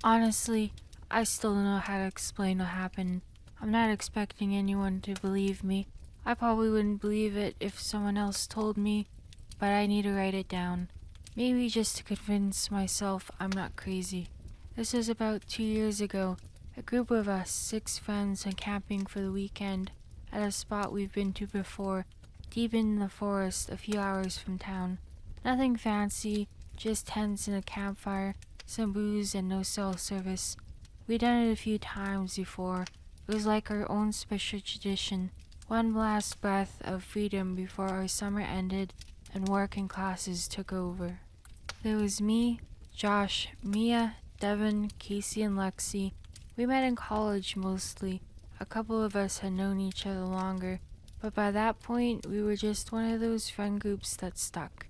Honestly, I still don't know how to explain what happened. I'm not expecting anyone to believe me. I probably wouldn't believe it if someone else told me, but I need to write it down. Maybe just to convince myself I'm not crazy. This was about 2 years ago. A group of us, 6 friends, went camping for the weekend at a spot we've been to before, deep in the forest a few hours from town. Nothing fancy, just tents and a campfire, some booze, and no cell service. We'd done it a few times before. It was like our own special tradition, one last breath of freedom before our summer ended and work and classes took over. There was me, Josh, Mia, Devin, Casey, and Lexi. We met in college mostly. A couple of us had known each other longer, but by that point we were just one of those friend groups that stuck.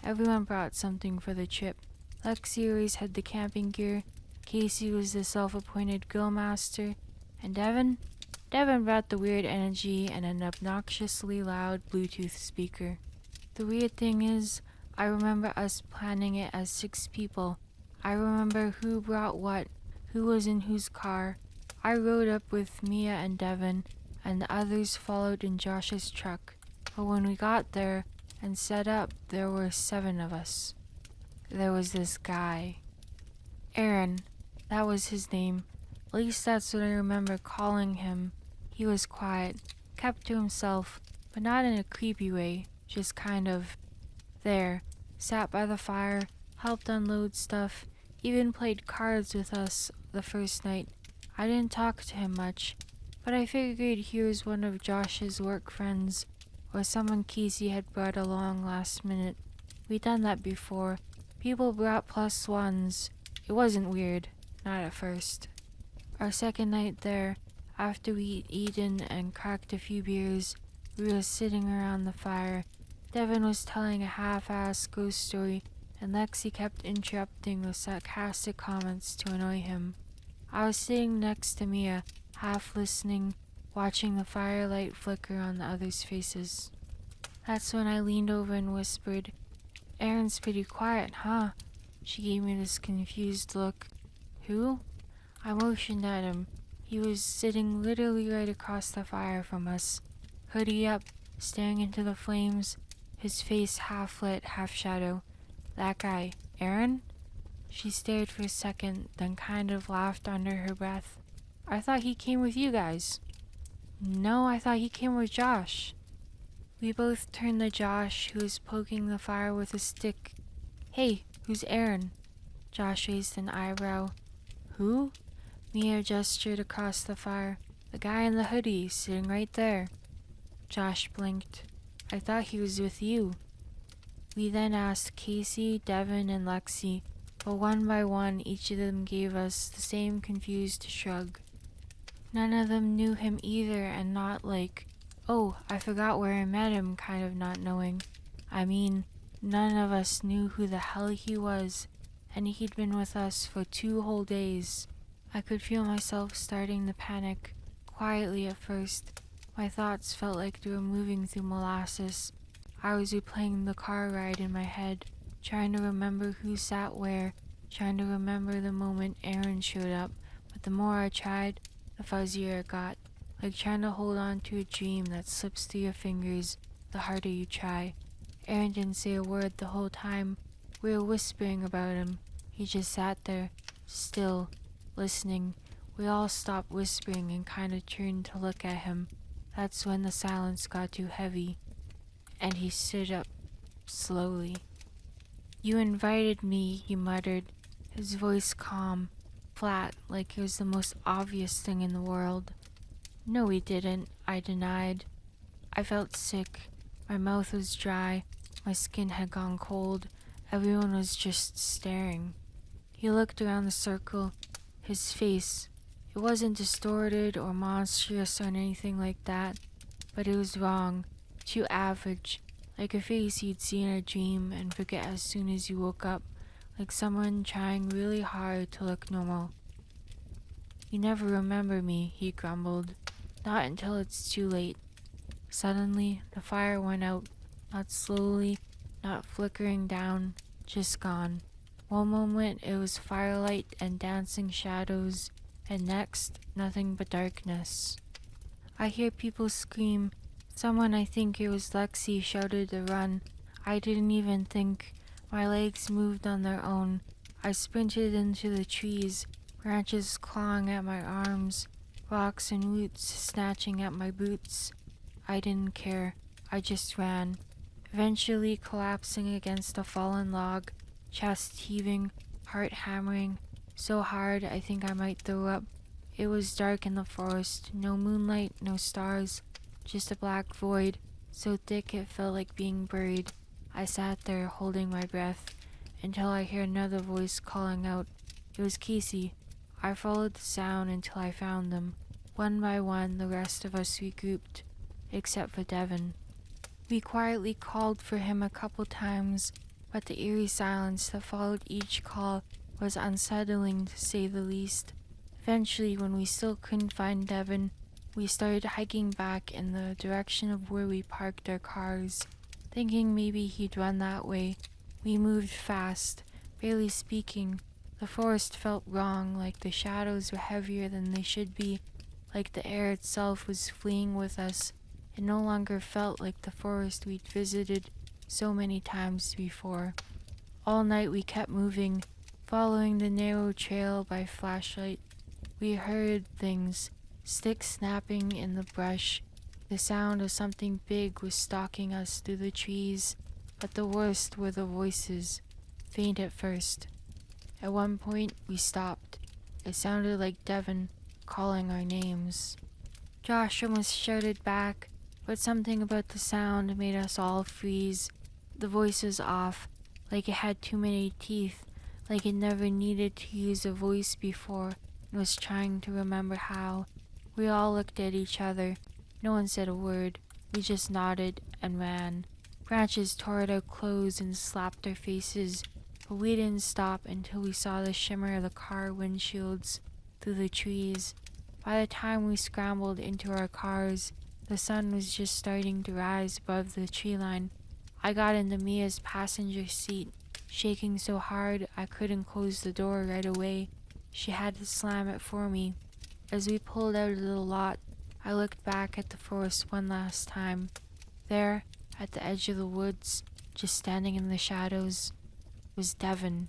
Everyone brought something for the trip. Lexi always had the camping gear, Casey was the self-appointed grill master, and Devin brought the weird energy and an obnoxiously loud Bluetooth speaker. The weird thing is, I remember us planning it as 6 people. I remember who brought what, who was in whose car. I rode up with Mia and Devin, and the others followed in Josh's truck. But when we got there and set up, there were 7 of us. There was this guy. Aaron, that was his name. At least that's what I remember calling him. He was quiet, kept to himself, but not in a creepy way, just kind of there, sat by the fire, helped unload stuff, even played cards with us the first night. I didn't talk to him much, but I figured he was one of Josh's work friends, or someone Casey had brought along last minute. We'd done that before. People brought +1s. It wasn't weird, not at first. Our second night there, after we'd eaten and cracked a few beers, we were sitting around the fire. Devin was telling a half-assed ghost story, and Lexi kept interrupting with sarcastic comments to annoy him. I was sitting next to Mia, half listening, watching the firelight flicker on the others' faces. That's when I leaned over and whispered, "Aaron's pretty quiet, huh?" She gave me this confused look. "Who?" I motioned at him. He was sitting literally right across the fire from us, hoodie up, staring into the flames, his face half lit, half shadow. "That guy, Aaron?" She stared for a second, then kind of laughed under her breath. "I thought he came with you guys." "No, I thought he came with Josh." We both turned to Josh, who was poking the fire with a stick. "Hey, who's Aaron?" Josh raised an eyebrow. "Who?" Mia gestured across the fire. "The guy in the hoodie, sitting right there." Josh blinked. "I thought he was with you." We then asked Casey, Devin, and Lexi, but one by one each of them gave us the same confused shrug. None of them knew him either, and not like, "Oh, I forgot where I met him," kind of not knowing. I mean, none of us knew who the hell he was, and he'd been with us for 2 whole days. I could feel myself starting to panic, quietly at first. My thoughts felt like they were moving through molasses. I was replaying the car ride in my head, trying to remember who sat where, trying to remember the moment Aaron showed up, but the more I tried, the fuzzier it got, like trying to hold on to a dream that slips through your fingers the harder you try. Aaron didn't say a word the whole time. We were whispering about him. He just sat there, still, listening. We all stopped whispering and kind of turned to look at him. That's when the silence got too heavy, and he stood up, slowly. "You invited me," he muttered, his voice calm, flat, like it was the most obvious thing in the world. "No, we didn't," I denied. I felt sick. My mouth was dry. My skin had gone cold. Everyone was just staring. He looked around the circle. His face, it wasn't distorted or monstrous or anything like that, but it was wrong, too average, like a face you'd see in a dream and forget as soon as you woke up, like someone trying really hard to look normal. "You never remember me," he grumbled. "Not until it's too late." Suddenly, the fire went out, not slowly, not flickering down, just gone. One moment it was firelight and dancing shadows, and next, nothing but darkness. I hear people scream. Someone, I think it was Lexi, shouted to run. I didn't even think. My legs moved on their own. I sprinted into the trees, branches clawing at my arms, rocks and roots snatching at my boots. I didn't care. I just ran, eventually collapsing against a fallen log, chest heaving, heart hammering, so hard I think I might throw up. It was dark in the forest, no moonlight, no stars, just a black void, so thick it felt like being buried. I sat there holding my breath until I heard another voice calling out. It was Casey. I followed the sound until I found them. One by one, the rest of us regrouped, except for Devin. We quietly called for him a couple times, but the eerie silence that followed each call was unsettling to say the least. Eventually, when we still couldn't find Devin, we started hiking back in the direction of where we parked our cars, thinking maybe he'd run that way. We moved fast, barely speaking. The forest felt wrong, like the shadows were heavier than they should be, like the air itself was fleeing with us. It no longer felt like the forest we'd visited so many times before. All night we kept moving, following the narrow trail by flashlight. We heard things, sticks snapping in the brush. The sound of something big was stalking us through the trees, but the worst were the voices, faint at first. At one point we stopped. It sounded like Devin calling our names. Josh almost shouted back, but something about the sound made us all freeze. The voice was off, like it had too many teeth, like it never needed to use a voice before and was trying to remember how. We all looked at each other. No one said a word. We just nodded and ran. Branches tore at our clothes and slapped our faces, but we didn't stop until we saw the shimmer of the car windshields through the trees. By the time we scrambled into our cars, the sun was just starting to rise above the tree line. I got into Mia's passenger seat, shaking so hard I couldn't close the door right away. She had to slam it for me. As we pulled out of the lot, I looked back at the forest one last time. There, at the edge of the woods, just standing in the shadows, was Devin.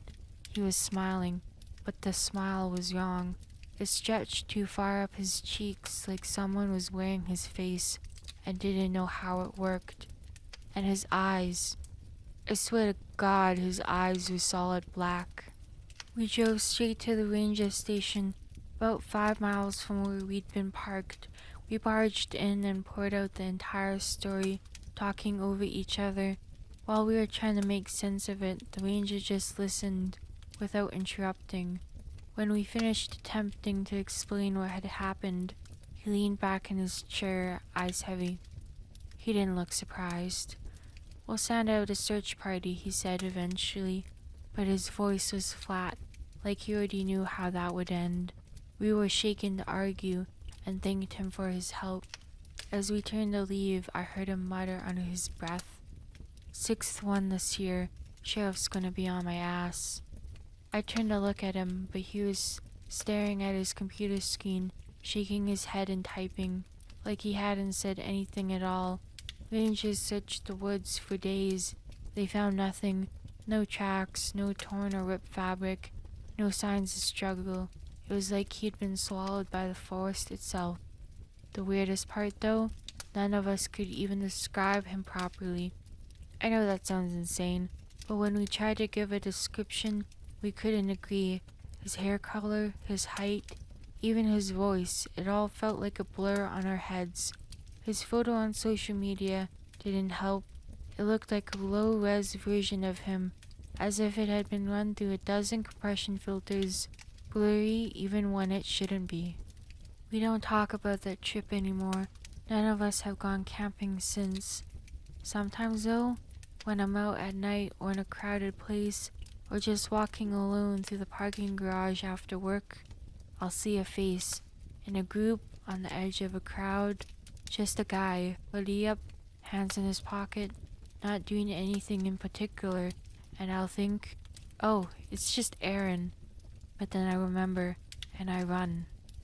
He was smiling, but the smile was wrong. It stretched too far up his cheeks, like someone was wearing his face and didn't know how it worked. And his eyes, I swear to God, his eyes were solid black. We drove straight to the ranger station, about 5 miles from where we'd been parked. We barged in and poured out the entire story, talking over each other. While we were trying to make sense of it, the ranger just listened, without interrupting. When we finished attempting to explain what had happened, he leaned back in his chair, eyes heavy. He didn't look surprised. "We'll send out a search party," he said eventually, but his voice was flat, like he already knew how that would end. We were shaken to argue, and thanked him for his help. As we turned to leave, I heard him mutter under his breath, "6th one this year, sheriff's gonna be on my ass." I turned to look at him, but he was staring at his computer screen, shaking his head and typing, like he hadn't said anything at all. Rangers searched the woods for days. They found nothing, no tracks, no torn or ripped fabric, no signs of struggle. It was like he'd been swallowed by the forest itself. The weirdest part, though, none of us could even describe him properly. I know that sounds insane, but when we tried to give a description, we couldn't agree. His hair color, his height, even his voice, it all felt like a blur on our heads. His photo on social media didn't help. It looked like a low-res version of him, as if it had been run through a dozen compression filters, blurry even when it shouldn't be. We don't talk about that trip anymore. None of us have gone camping since. Sometimes though, when I'm out at night or in a crowded place, or just walking alone through the parking garage after work, I'll see a face, in a group, on the edge of a crowd, just a guy, hoodie up, hands in his pocket, not doing anything in particular, and I'll think, oh, it's just Aaron. But then I remember and I run.